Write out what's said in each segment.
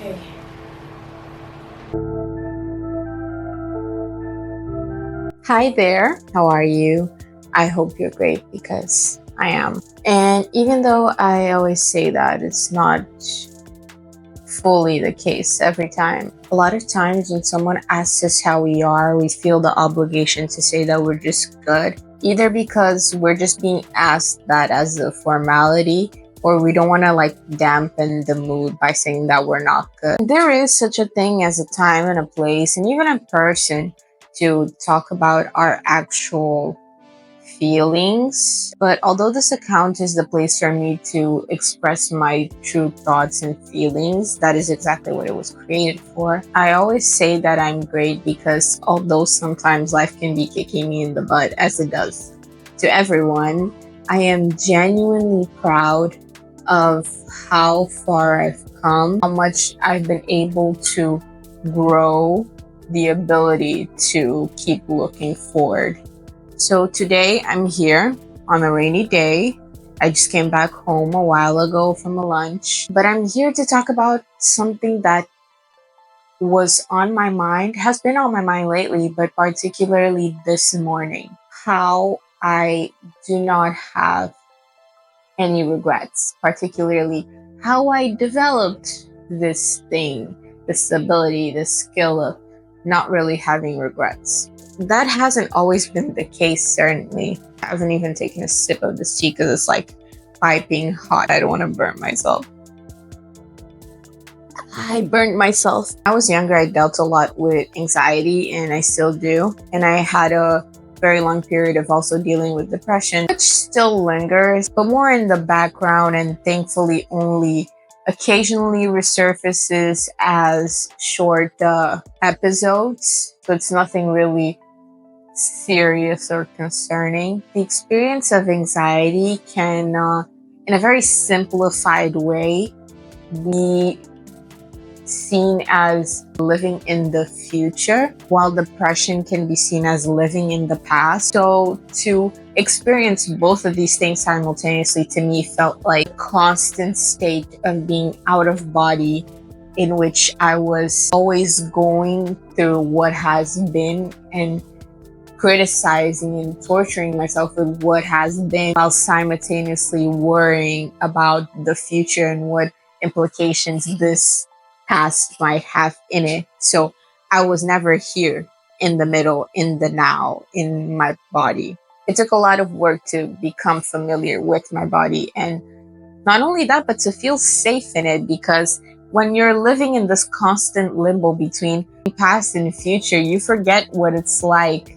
Okay. Hi there, how are you? I hope you're great because I am. And even though I always say that it's not fully the case every time, a lot of times when someone asks us how we are, we feel the obligation to say that we're just good, either because we're just being asked that as a formality, or we don't want to dampen the mood by saying that we're not good. There is such a thing as a time and a place and even a person to talk about our actual feelings. But although this account is the place for me to express my true thoughts and feelings, that is exactly what it was created for. I always say that I'm great because although sometimes life can be kicking me in the butt, as it does to everyone, I am genuinely proud of how far I've come, how much I've been able to grow, the ability to keep looking forward. So today I'm here on a rainy day. I just came back home a while ago from a lunch, but I'm here to talk about something that was on my mind, has been on my mind lately, but particularly this morning. How I do not have any regrets, particularly how I developed this thing, this ability, this skill of not really having regrets. That hasn't always been the case, certainly. I haven't even taken a sip of this tea because it's like piping hot. I don't want to burn myself. I burned myself. When I was younger, I dealt a lot with anxiety, and I still do. And I had a very long period of also dealing with depression, which still lingers, but more in the background and thankfully only occasionally resurfaces as short episodes. So it's nothing really serious or concerning. The experience of anxiety can, in a very simplified way, be seen as living in the future, while depression can be seen as living in the past. So to experience both of these things simultaneously to me felt like a constant state of being out of body, in which I was always going through what has been and criticizing and torturing myself with what has been, while simultaneously worrying about the future and what implications this past might have in it. So I was never here in the middle, in the now, in my body. It took a lot of work to become familiar with my body, and not only that, but to feel safe in it, because when you're living in this constant limbo between past and future, you forget what it's like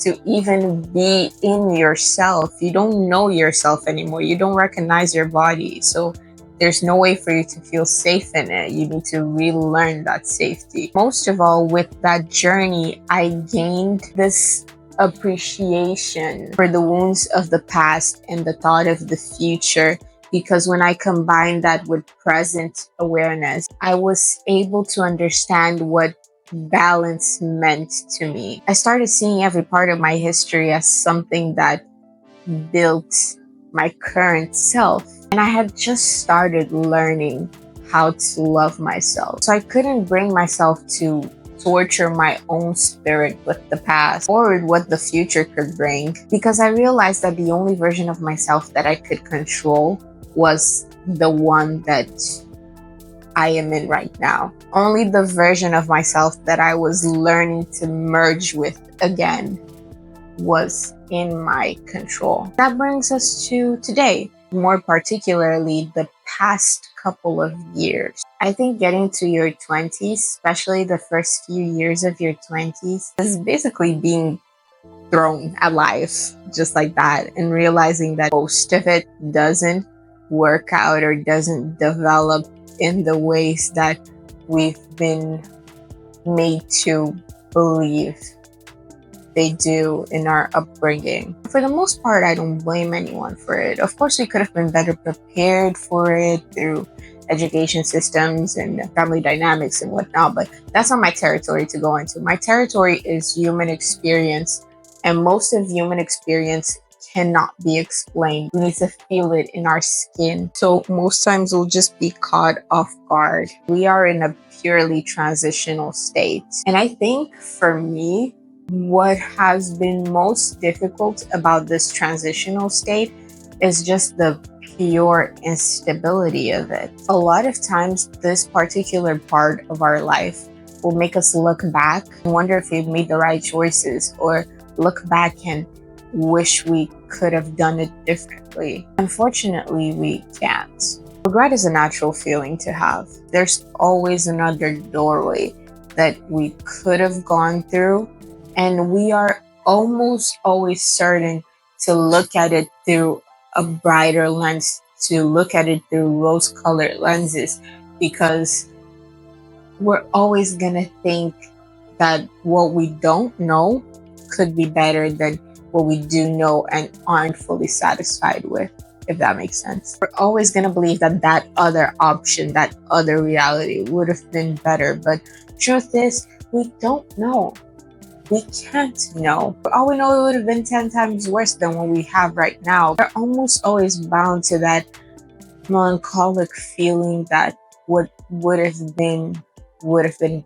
to even be in yourself. You don't know yourself anymore. You don't recognize your body. So there's no way for you to feel safe in it. You need to relearn that safety. Most of all, with that journey, I gained this appreciation for the wounds of the past and the thought of the future, because when I combined that with present awareness, I was able to understand what balance meant to me. I started seeing every part of my history as something that built my current self. And I had just started learning how to love myself. So I couldn't bring myself to torture my own spirit with the past or with what the future could bring, because I realized that the only version of myself that I could control was the one that I am in right now. Only the version of myself that I was learning to merge with again was in my control. That brings us to today, more particularly the past couple of years. I think getting to your 20s, especially the first few years of your 20s, is basically being thrown at life just like that, and realizing that most of it doesn't work out or doesn't develop in the ways that we've been made to believe they do in our upbringing. For the most part, I don't blame anyone for it. Of course, we could have been better prepared for it through education systems and family dynamics and whatnot, but that's not my territory to go into. My territory is human experience, and most of human experience cannot be explained. We need to feel it in our skin. So most times we'll just be caught off guard. We are in a purely transitional state. And I think for me, what has been most difficult about this transitional state is just the pure instability of it. A lot of times, this particular part of our life will make us look back and wonder if we've made the right choices, or look back and wish we could have done it differently. Unfortunately, we can't. Regret is a natural feeling to have. There's always another doorway that we could have gone through, and we are almost always certain to look at it through a brighter lens, to look at it through rose-colored lenses, because we're always gonna think that what we don't know could be better than what we do know and aren't fully satisfied with, if that makes sense. We're always gonna believe that that other option, that other reality would have been better, but truth is, we don't know. We can't know. For all we know, it would have been 10 times worse than what we have right now. We're almost always bound to that melancholic feeling that what would have been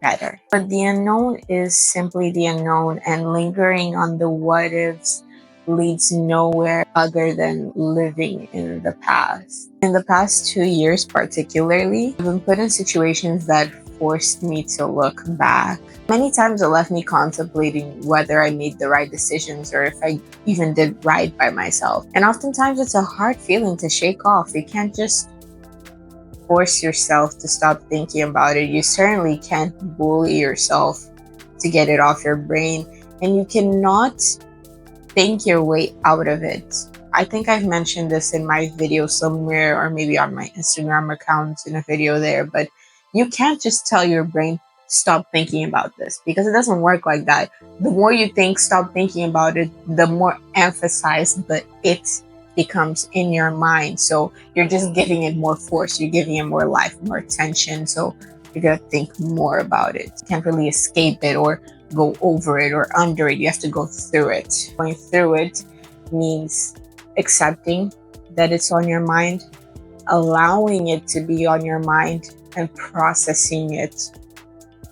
better. But the unknown is simply the unknown, and lingering on the what ifs leads nowhere other than living in the past. In the past 2 years particularly, I've been put in situations that forced me to look back. Many times it left me contemplating whether I made the right decisions or if I even did right by myself. And oftentimes it's a hard feeling to shake off. You can't just force yourself to stop thinking about it. You certainly can't bully yourself to get it off your brain, and you cannot think your way out of it. I think I've mentioned this in my video somewhere, or maybe on my Instagram account in a video there, but you can't just tell your brain, stop thinking about this, because it doesn't work like that. The more you think, stop thinking about it, the more emphasized the it becomes in your mind. So you're just giving it more force, you're giving it more life, more attention. So you're gonna think more about it. You can't really escape it or go over it or under it. You have to go through it. Going through it means accepting that it's on your mind, allowing it to be on your mind, and processing it,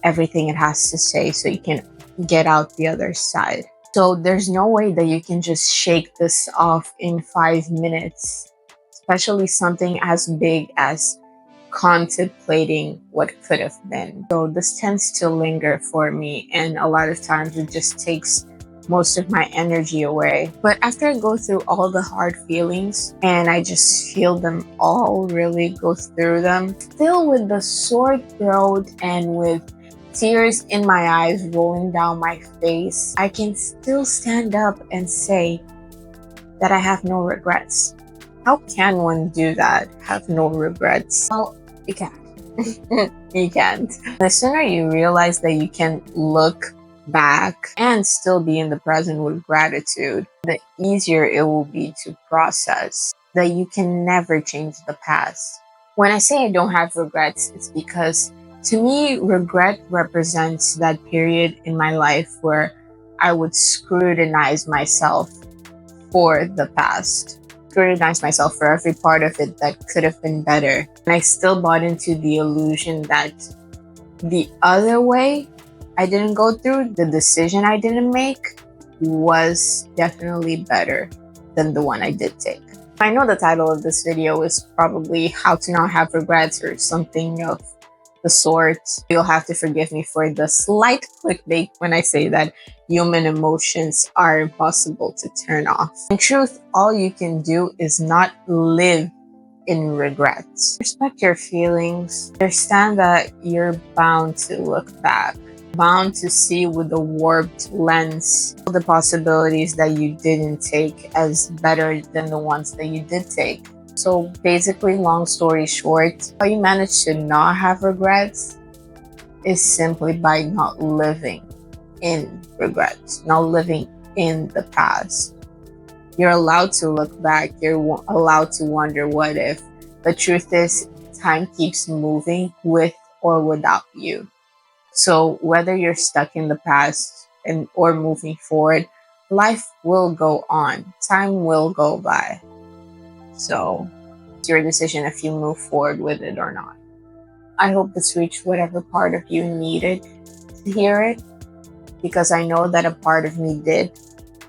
everything it has to say, so you can get out the other side. So there's no way that you can just shake this off in 5 minutes, especially something as big as contemplating what could have been. So this tends to linger for me, and a lot of times it just takes most of my energy away. But after I go through all the hard feelings and I just feel them all, really go through them, still with the sore throat and with tears in my eyes rolling down my face, I can still stand up and say that I have no regrets. How can one do that? Have no regrets? Well, you can't. You can't. The sooner you realize that you can look back and still be in the present with gratitude, the easier it will be to process that you can never change the past. When I say I don't have regrets, it's because to me, regret represents that period in my life where I would scrutinize myself for the past, scrutinize myself for every part of it that could have been better. And I still bought into the illusion that the other way I didn't go through, the decision I didn't make, was definitely better than the one I did take. I know the title of this video is probably How to Not Have Regrets or something of the sort. You'll have to forgive me for the slight clickbait when I say that human emotions are impossible to turn off. In truth, all you can do is not live in regrets. Respect your feelings. Understand that you're bound to look back, bound to see with a warped lens all the possibilities that you didn't take as better than the ones that you did take. So basically, long story short, how you manage to not have regrets is simply by not living in regrets, not living in the past. You're allowed to look back, you're allowed to wonder what if. The truth is, time keeps moving with or without you. So whether you're stuck in the past or moving forward, life will go on, time will go by. So it's your decision if you move forward with it or not. I hope this reached whatever part of you needed to hear it, because I know that a part of me did.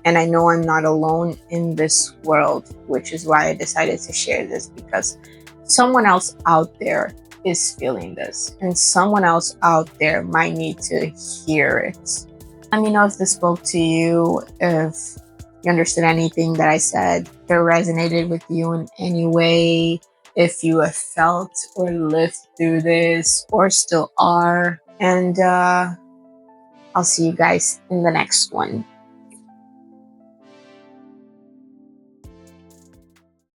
And I know I'm not alone in this world, which is why I decided to share this, because someone else out there is feeling this, and someone else out there might need to hear it. Let me know if this spoke to you, if you understood anything that I said, if it resonated with you in any way, if you have felt or lived through this or still are. And I'll see you guys in the next one.